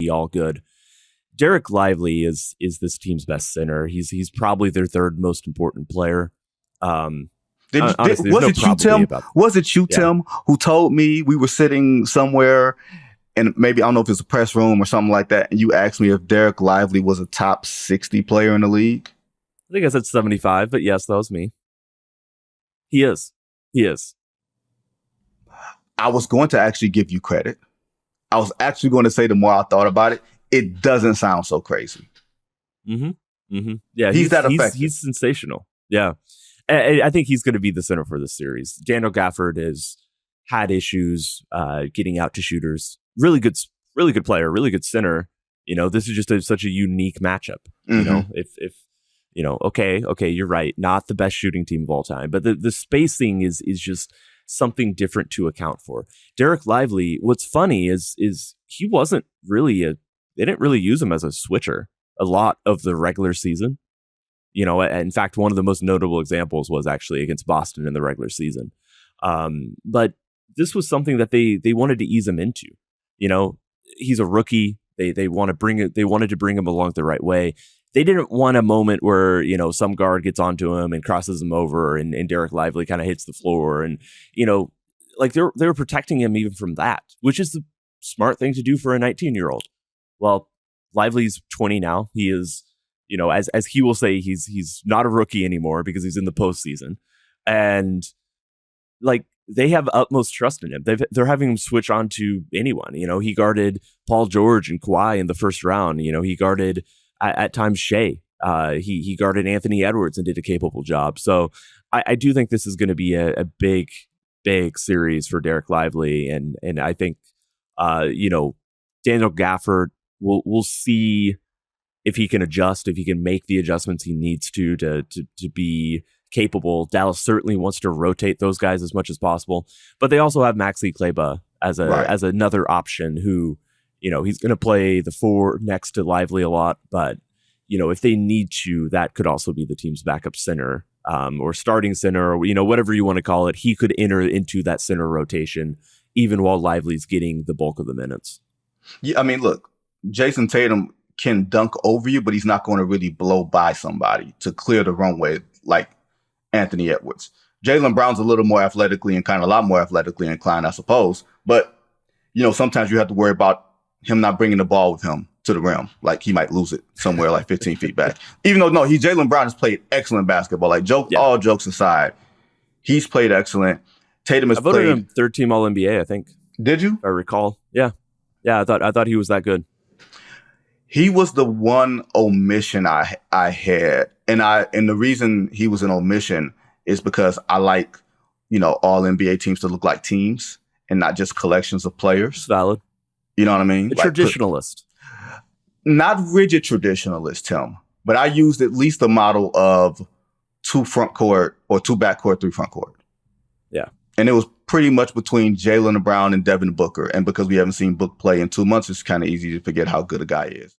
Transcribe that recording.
be all good. Derek Lively is this team's best center. He's probably their third most important player. Honestly, was it you, Tim, who told me we were sitting somewhere and maybe, I don't know if it's a press room or something like that, and you asked me if Derek Lively was a top 60 player in the league? I think I said 75, but yes, that was me. He is. I was going to actually give you credit. I was actually going to say the more I thought about it, it doesn't sound so crazy. Yeah, he's that effective. He's sensational. Yeah. I think he's going to be the center for this series. Daniel Gafford has had issues getting out to shooters. Really good player, really good center. This is just such a unique matchup. If okay, you're right. Not the best shooting team of all time, but the spacing is just something different to account for. Derek Lively, what's funny is he wasn't really they didn't really use him as a switcher a lot of the regular season. In fact, one of the most notable examples was actually against Boston in the regular season. But this was something that they wanted to ease him into. He's a rookie. They wanted to bring him along the right way. They didn't want a moment where, some guard gets onto him and crosses him over and Derek Lively kind of hits the floor. And, they were protecting him even from that, which is the smart thing to do for a 19-year-old. Well, Lively's 20 now. He is, as he will say, he's not a rookie anymore because he's in the postseason. And they have utmost trust in him. They're having him switch on to anyone. He guarded Paul George and Kawhi in the first round. He guarded at times Shea. He guarded Anthony Edwards and did a capable job. So I do think this is going to be a big series for Derek Lively. And I think, Daniel Gafford, we'll see if he can adjust, if he can make the adjustments he needs to be capable. Dallas certainly wants to rotate those guys as much as possible, but they also have Maxi Kleber as another option who, he's going to play the 4 next to Lively a lot, but if they need to, that could also be the team's backup center, or starting center, or whatever you want to call it. He could enter into that center rotation even while Lively's getting the bulk of the minutes. Yeah, I mean, look, Jason Tatum can dunk over you, but he's not going to really blow by somebody to clear the runway like Anthony Edwards. Jaylen Brown's a little more athletically and kind of a lot more athletically inclined, I suppose. But, sometimes you have to worry about him not bringing the ball with him to the rim. Like, he might lose it somewhere like 15 feet back. Even though, Jaylen Brown has played excellent basketball. All jokes aside, he's played excellent. Tatum has I voted him third team All-NBA, I think. Did you? If I recall. Yeah. Yeah, I thought he was that good. He was the one omission I had. And the reason he was an omission is because I like, all NBA teams to look like teams and not just collections of players. It's valid. You know what I mean? A traditionalist. Not rigid traditionalist, Tim, but I used at least the model of 2 front court or 2 back court, 3 front court. Yeah. And it was pretty much between Jaylen Brown and Devin Booker. And because we haven't seen Book play in 2 months, it's kind of easy to forget how good a guy is.